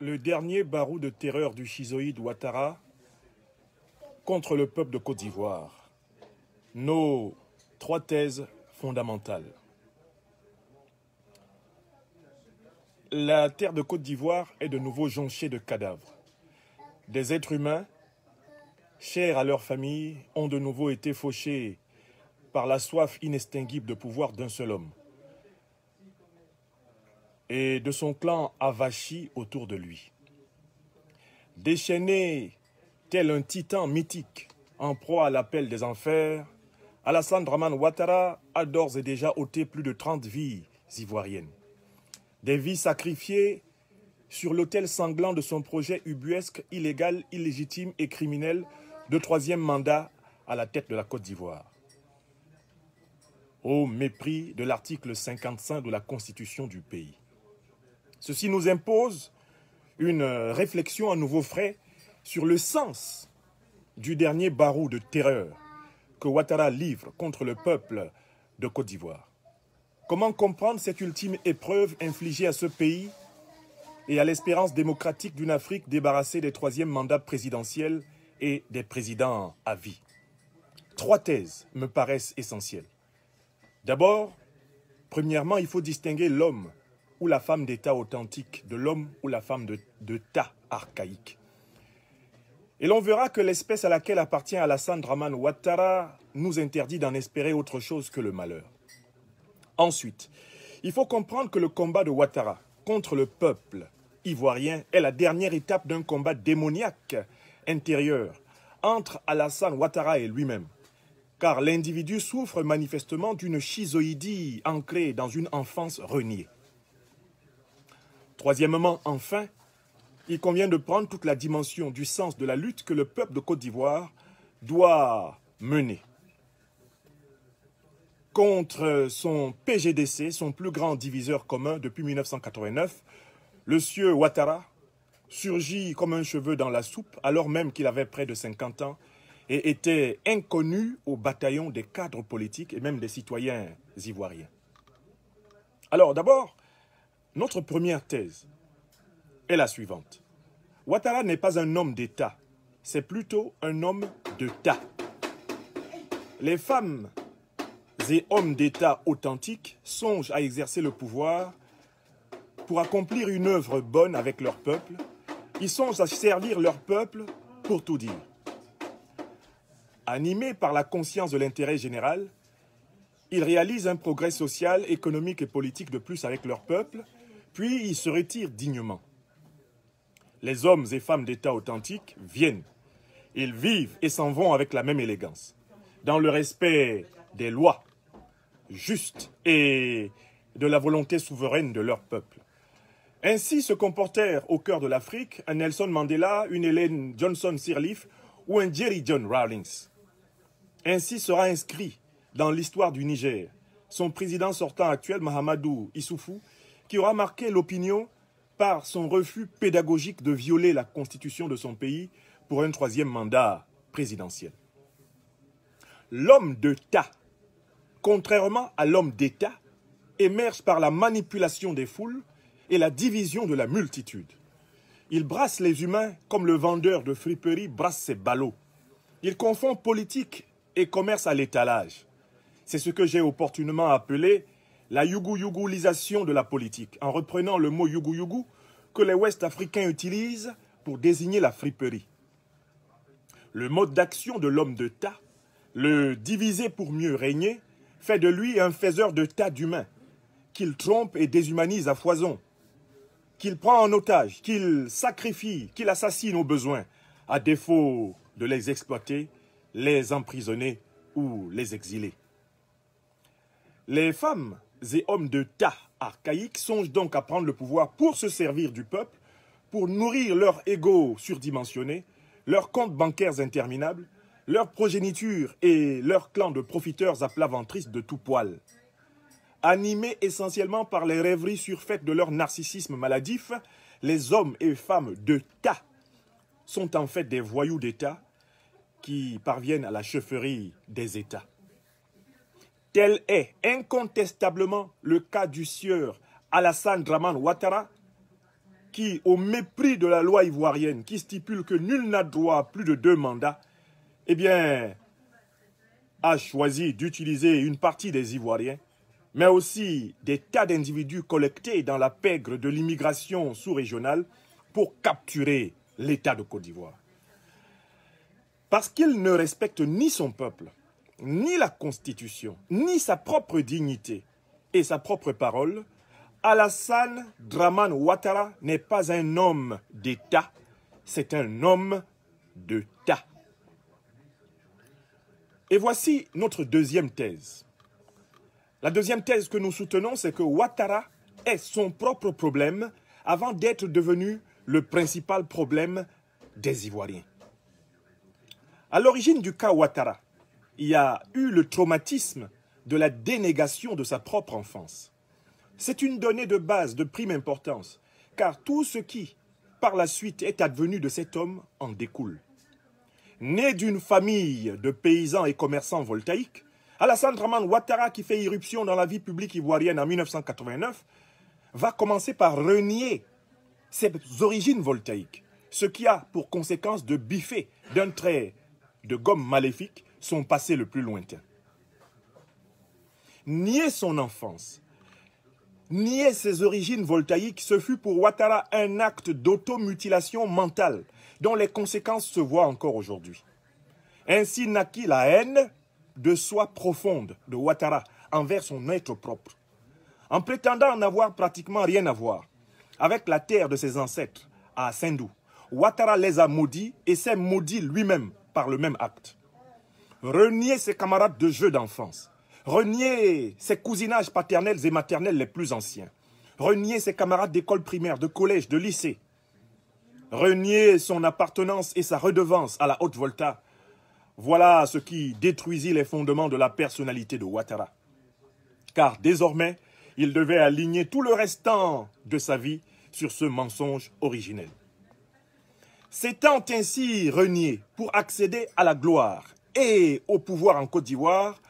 le dernier barreau de terreur du schizoïde Ouattara contre le peuple de Côte d'Ivoire. Nos 3 thèses fondamentales. La terre de Côte d'Ivoire est de nouveau jonchée de cadavres. Des êtres humains, chers à leur famille, ont de nouveau été fauchés par la soif inextinguible de pouvoir d'un seul homme et de son clan avachi autour de lui. Déchaîné tel un titan mythique en proie à l'appel des enfers, Alassane Dramane Ouattara a d'ores et déjà ôté plus de 30 vies ivoiriennes. Des vies sacrifiées sur l'autel sanglant de son projet ubuesque, illégal, illégitime et criminel de 3e mandat à la tête de la Côte d'Ivoire. Au mépris de l'article 55 de la Constitution du pays. Ceci nous impose une réflexion à nouveau frais sur le sens du dernier barreau de terreur que Ouattara livre contre le peuple de Côte d'Ivoire. Comment comprendre cette ultime épreuve infligée à ce pays et à l'espérance démocratique d'une Afrique débarrassée des 3e mandats présidentiels et des présidents à vie? 3 thèses me paraissent essentielles. D'abord, premièrement, il faut distinguer l'homme ou la femme d'État authentique de l'homme ou la femme d'État archaïque. Et l'on verra que l'espèce à laquelle appartient Alassane Dramane Ouattara nous interdit d'en espérer autre chose que le malheur. Ensuite, il faut comprendre que le combat de Ouattara contre le peuple ivoirien est la dernière étape d'un combat démoniaque intérieur entre Alassane Ouattara et lui-même. Car l'individu souffre manifestement d'une schizoïdie ancrée dans une enfance reniée. Troisièmement, enfin, il convient de prendre toute la dimension du sens de la lutte que le peuple de Côte d'Ivoire doit mener contre son PGDC, son plus grand diviseur commun depuis 1989. Le sieur Ouattara surgit comme un cheveu dans la soupe alors même qu'il avait près de 50 ans et était inconnu au bataillon des cadres politiques et même des citoyens ivoiriens. Alors d'abord, notre première thèse est la suivante. Ouattara n'est pas un homme d'État, c'est plutôt un homme de tas. Les femmes et hommes d'État authentiques songent à exercer le pouvoir pour accomplir une œuvre bonne avec leur peuple. Ils songent à servir leur peuple pour tout dire. Animés par la conscience de l'intérêt général, ils réalisent un progrès social, économique et politique de plus avec leur peuple, puis ils se retirent dignement. Les hommes et femmes d'État authentiques viennent, ils vivent et s'en vont avec la même élégance, dans le respect des lois justes et de la volonté souveraine de leur peuple. Ainsi se comportèrent au cœur de l'Afrique un Nelson Mandela, une Ellen Johnson Sirleaf ou un Jerry John Rawlings. Ainsi sera inscrit dans l'histoire du Niger son président sortant actuel, Mahamadou Issoufou, qui aura marqué l'opinion par son refus pédagogique de violer la constitution de son pays pour un 3e mandat présidentiel. L'homme de tas, contrairement à l'homme d'État, émerge par la manipulation des foules et la division de la multitude. Il brasse les humains comme le vendeur de friperie brasse ses ballots. Il confond politique et commerce à l'étalage. C'est ce que j'ai opportunément appelé la yougou-yougoulisation de la politique, en reprenant le mot yougou-yougou que les Ouest-Africains utilisent pour désigner la friperie. Le mode d'action de l'homme de tas, le diviser pour mieux régner, fait de lui un faiseur de tas d'humains, qu'il trompe et déshumanise à foison, qu'il prend en otage, qu'il sacrifie, qu'il assassine au besoin, à défaut de les exploiter, les emprisonner ou les exiler. Les femmes et hommes de tas archaïques songent donc à prendre le pouvoir pour se servir du peuple, pour nourrir leur ego surdimensionné, leurs comptes bancaires interminables, leur progéniture et leur clan de profiteurs à plat ventriste de tout poil. Animés essentiellement par les rêveries surfaites de leur narcissisme maladif, les hommes et femmes de tas sont en fait des voyous d'État qui parviennent à la chefferie des États. Tel est incontestablement le cas du sieur Alassane Dramane Ouattara, qui, au mépris de la loi ivoirienne, qui stipule que nul n'a droit à plus de 2 mandats, eh bien, a choisi d'utiliser une partie des Ivoiriens, mais aussi des tas d'individus collectés dans la pègre de l'immigration sous-régionale pour capturer l'État de Côte d'Ivoire. Parce qu'il ne respecte ni son peuple, ni la Constitution, ni sa propre dignité et sa propre parole, Alassane Dramane Ouattara n'est pas un homme d'État, c'est un homme de tas. Et voici notre deuxième thèse. La deuxième thèse que nous soutenons, c'est que Ouattara est son propre problème avant d'être devenu le principal problème des Ivoiriens. À l'origine du cas Ouattara, il y a eu le traumatisme de la dénégation de sa propre enfance. C'est une donnée de base de prime importance, car tout ce qui, par la suite, est advenu de cet homme en découle. Né d'une famille de paysans et commerçants voltaïques, Alassane Dramane Ouattara, qui fait irruption dans la vie publique ivoirienne en 1989, va commencer par renier ses origines voltaïques, ce qui a pour conséquence de biffer d'un trait de gomme maléfique son passé le plus lointain. Nier son enfance, nier ses origines voltaïques, ce fut pour Ouattara un acte d'automutilation mentale dont les conséquences se voient encore aujourd'hui. Ainsi naquit la haine de soi profonde de Ouattara envers son être propre. En prétendant n'avoir pratiquement rien à voir avec la terre de ses ancêtres à Sendou, Ouattara les a maudits et s'est maudit lui-même par le même acte. Renier ses camarades de jeu d'enfance, renier ses cousinages paternels et maternels les plus anciens, renier ses camarades d'école primaire, de collège, de lycée, renier son appartenance et sa redevance à la Haute-Volta. Voilà ce qui détruisit les fondements de la personnalité de Ouattara. Car désormais, il devait aligner tout le restant de sa vie sur ce mensonge originel. S'étant ainsi renié pour accéder à la gloire et au pouvoir en Côte d'Ivoire,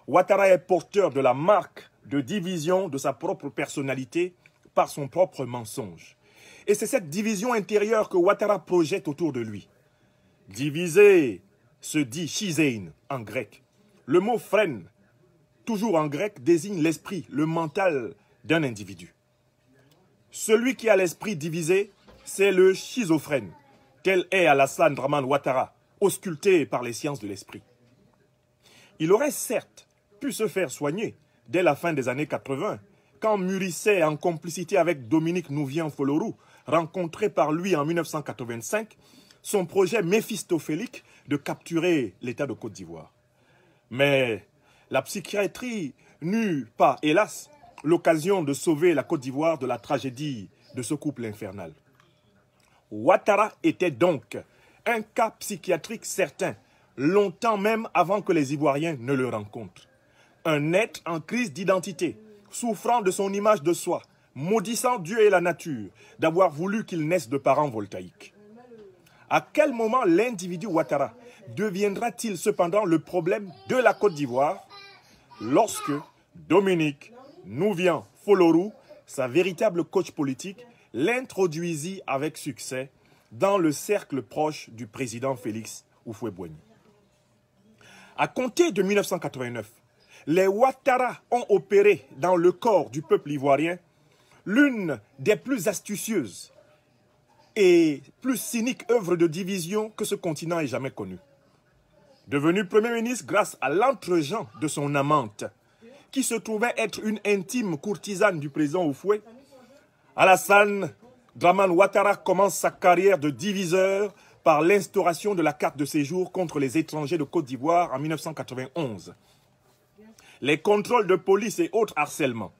Ouattara est porteur de la marque de division de sa propre personnalité par son propre mensonge. Et c'est cette division intérieure que Ouattara projette autour de lui. Diviser se dit chiséin en grec. Le mot phrène, toujours en grec, désigne l'esprit, le mental d'un individu. Celui qui a l'esprit divisé, c'est le schizophrène. Tel est Alassane Dramane Ouattara, ausculté par les sciences de l'esprit. Il aurait certes pu se faire soigner dès la fin des années 80, quand mûrissait en complicité avec Dominique Nouvian-Folorou, rencontré par lui en 1985, son projet méphistophélique de capturer l'État de Côte d'Ivoire. Mais la psychiatrie n'eut pas, hélas, l'occasion de sauver la Côte d'Ivoire de la tragédie de ce couple infernal. Ouattara était donc un cas psychiatrique certain, longtemps même avant que les Ivoiriens ne le rencontrent. Un être en crise d'identité, souffrant de son image de soi, maudissant Dieu et la nature d'avoir voulu qu'il naisse de parents voltaïques. À quel moment l'individu Ouattara deviendra-t-il cependant le problème de la Côte d'Ivoire lorsque Dominique Nouvian-Folorou, sa véritable coach politique, l'introduisit avec succès dans le cercle proche du président Félix Houphouët-Boigny. À compter de 1989, les Ouattara ont opéré dans le corps du peuple ivoirien l'une des plus astucieuses et plus cyniques œuvres de division que ce continent ait jamais connue. Devenu Premier ministre grâce à l'entre-gens de son amante, qui se trouvait être une intime courtisane du président Houphouët, Alassane Dramane Ouattara commence sa carrière de diviseur par l'instauration de la carte de séjour contre les étrangers de Côte d'Ivoire en 1991. Les contrôles de police et autres harcèlements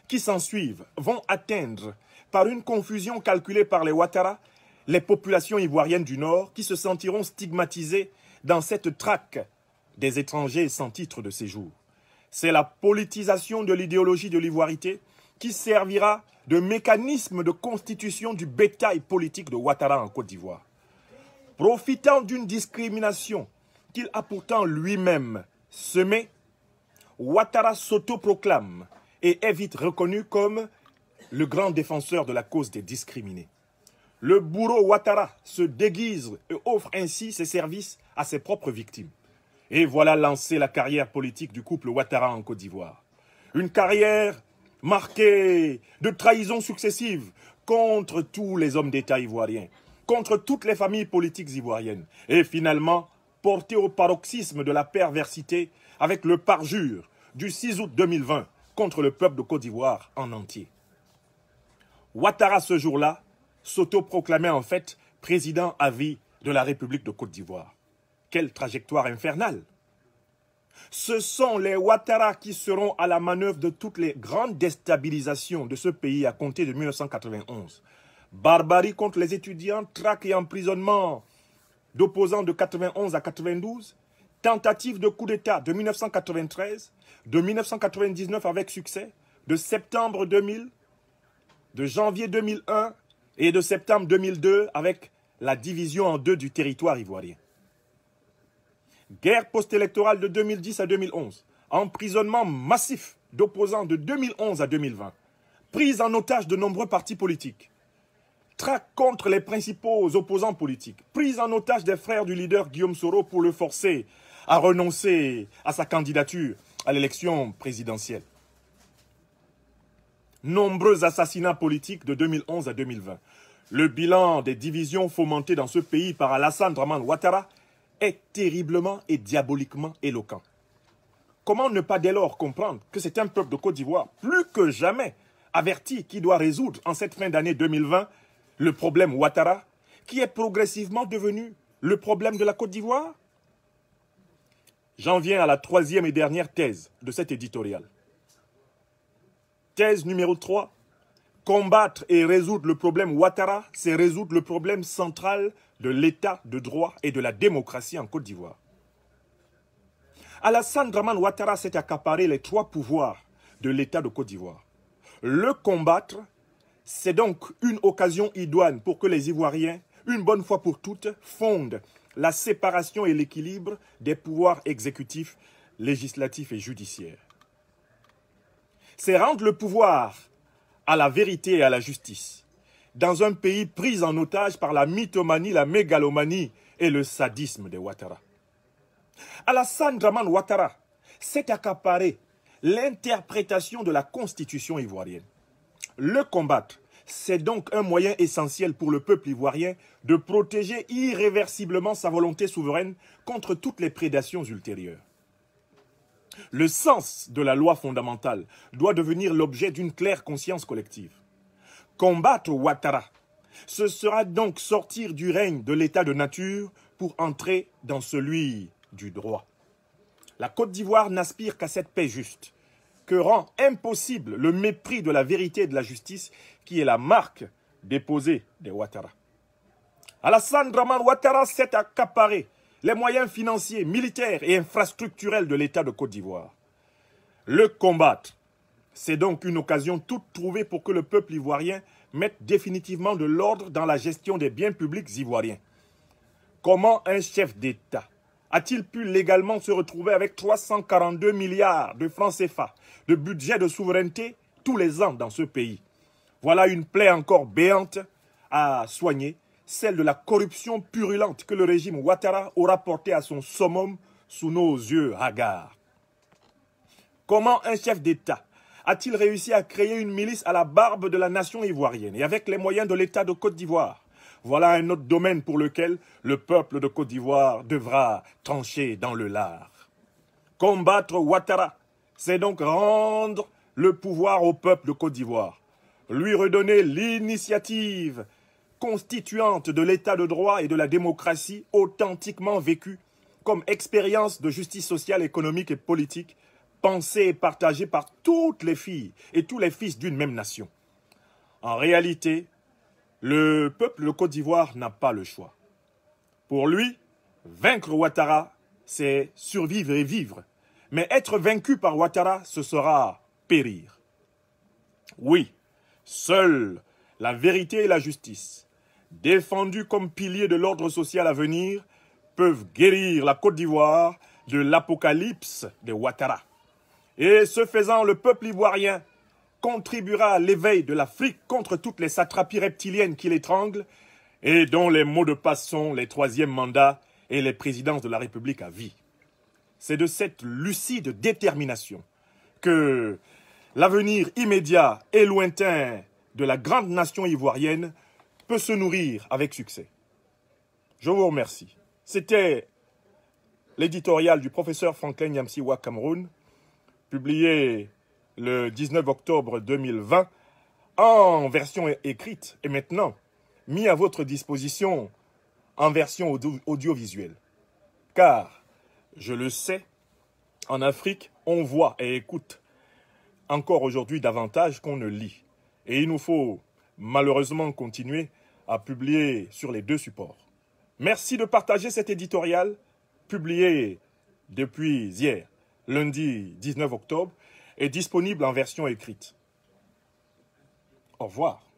qui s'ensuivent vont atteindre, par une confusion calculée par les Ouattara, les populations ivoiriennes du Nord qui se sentiront stigmatisées dans cette traque des étrangers sans titre de séjour. C'est la politisation de l'idéologie de l'ivoirité qui servira de mécanisme de constitution du bétail politique de Ouattara en Côte d'Ivoire. Profitant d'une discrimination qu'il a pourtant lui-même semée, Ouattara s'autoproclame et est vite reconnu comme le grand défenseur de la cause des discriminés. le bourreau Ouattara se déguise et offre ainsi ses services à ses propres victimes. Et voilà lancée la carrière politique du couple Ouattara en Côte d'Ivoire. Une carrière marquée de trahisons successives contre tous les hommes d'État ivoiriens, contre toutes les familles politiques ivoiriennes, et finalement portée au paroxysme de la perversité avec le parjure du 6 août 2020 contre le peuple de Côte d'Ivoire en entier. Ouattara, ce jour-là, s'autoproclamait en fait président à vie de la République de Côte d'Ivoire. Quelle trajectoire infernale! Ce sont les Ouattara qui seront à la manœuvre de toutes les grandes déstabilisations de ce pays à compter de 1991. Barbarie contre les étudiants, traque et emprisonnement d'opposants de 91 à 92, tentative de coup d'État de 1993, de 1999 avec succès, de septembre 2000, de janvier 2001 et de septembre 2002 avec la division en deux du territoire ivoirien. Guerre post-électorale de 2010 à 2011, emprisonnement massif d'opposants de 2011 à 2020, prise en otage de nombreux partis politiques, traque contre les principaux opposants politiques, prise en otage des frères du leader Guillaume Soro pour le forcer à renoncer à sa candidature à l'élection présidentielle. Nombreux assassinats politiques de 2011 à 2020. Le bilan des divisions fomentées dans ce pays par Alassane Dramane Ouattara est terriblement et diaboliquement éloquent. Comment ne pas dès lors comprendre que c'est un peuple de Côte d'Ivoire plus que jamais averti qui doit résoudre en cette fin d'année 2020 le problème Ouattara, qui est progressivement devenu le problème de la Côte d'Ivoire? J'en viens à la troisième et dernière thèse de cet éditorial. Thèse numéro 3. Combattre et résoudre le problème Ouattara, c'est résoudre le problème central de l'état de droit et de la démocratie en Côte d'Ivoire. Alassane Dramane Ouattara s'est accaparé les trois pouvoirs de l'état de Côte d'Ivoire. Le combattre, c'est donc une occasion idoine pour que les Ivoiriens, une bonne fois pour toutes, fondent la séparation et l'équilibre des pouvoirs exécutifs, législatifs et judiciaires. C'est rendre le pouvoir à la vérité et à la justice, dans un pays pris en otage par la mythomanie, la mégalomanie et le sadisme des Ouattara. Alassane Dramane Ouattara s'est accaparé l'interprétation de la constitution ivoirienne. Le combattre, c'est donc un moyen essentiel pour le peuple ivoirien de protéger irréversiblement sa volonté souveraine contre toutes les prédations ultérieures. Le sens de la loi fondamentale doit devenir l'objet d'une claire conscience collective. Combattre Ouattara, ce sera donc sortir du règne de l'état de nature pour entrer dans celui du droit. La Côte d'Ivoire n'aspire qu'à cette paix juste, que rend impossible le mépris de la vérité et de la justice qui est la marque déposée des Ouattara. Alassane Dramane Ouattara s'est accaparé les moyens financiers, militaires et infrastructurels de l'État de Côte d'Ivoire. Le combattre, c'est donc une occasion toute trouvée pour que le peuple ivoirien mette définitivement de l'ordre dans la gestion des biens publics ivoiriens. Comment un chef d'État a-t-il pu légalement se retrouver avec 342 milliards de francs CFA de budget de souveraineté tous les ans dans ce pays? Voilà une plaie encore béante à soigner, celle de la corruption purulente que le régime Ouattara aura portée à son summum sous nos yeux hagards. Comment un chef d'État a-t-il réussi à créer une milice à la barbe de la nation ivoirienne et avec les moyens de l'État de Côte d'Ivoire? Voilà un autre domaine pour lequel le peuple de Côte d'Ivoire devra trancher dans le lard. Combattre Ouattara, c'est donc rendre le pouvoir au peuple de Côte d'Ivoire, lui redonner l'initiative constituante de l'état de droit et de la démocratie authentiquement vécue comme expérience de justice sociale, économique et politique, pensée et partagée par toutes les filles et tous les fils d'une même nation. En réalité, le peuple de Côte d'Ivoire n'a pas le choix. Pour lui, vaincre Ouattara, c'est survivre et vivre. Mais être vaincu par Ouattara, ce sera périr. Oui, seule la vérité et la justice, défendues comme piliers de l'ordre social à venir, peuvent guérir la Côte d'Ivoire de l'apocalypse de Ouattara. Et ce faisant, le peuple ivoirien contribuera à l'éveil de l'Afrique contre toutes les satrapies reptiliennes qui l'étranglent, et dont les mots de passe sont les troisièmes mandats et les présidences de la République à vie. C'est de cette lucide détermination que l'avenir immédiat et lointain de la grande nation ivoirienne peut se nourrir avec succès. Je vous remercie. C'était l'éditorial du professeur Franklin Nyamsi-Wa Cameroun, publié le 19 octobre 2020 en version écrite et maintenant mis à votre disposition en version audiovisuelle. Car, je le sais, en Afrique, on voit et écoute encore aujourd'hui davantage qu'on ne lit. Et il nous faut malheureusement continuer à publier sur les deux supports. Merci de partager cet éditorial publié depuis hier, lundi 19 octobre, et disponible en version écrite. Au revoir.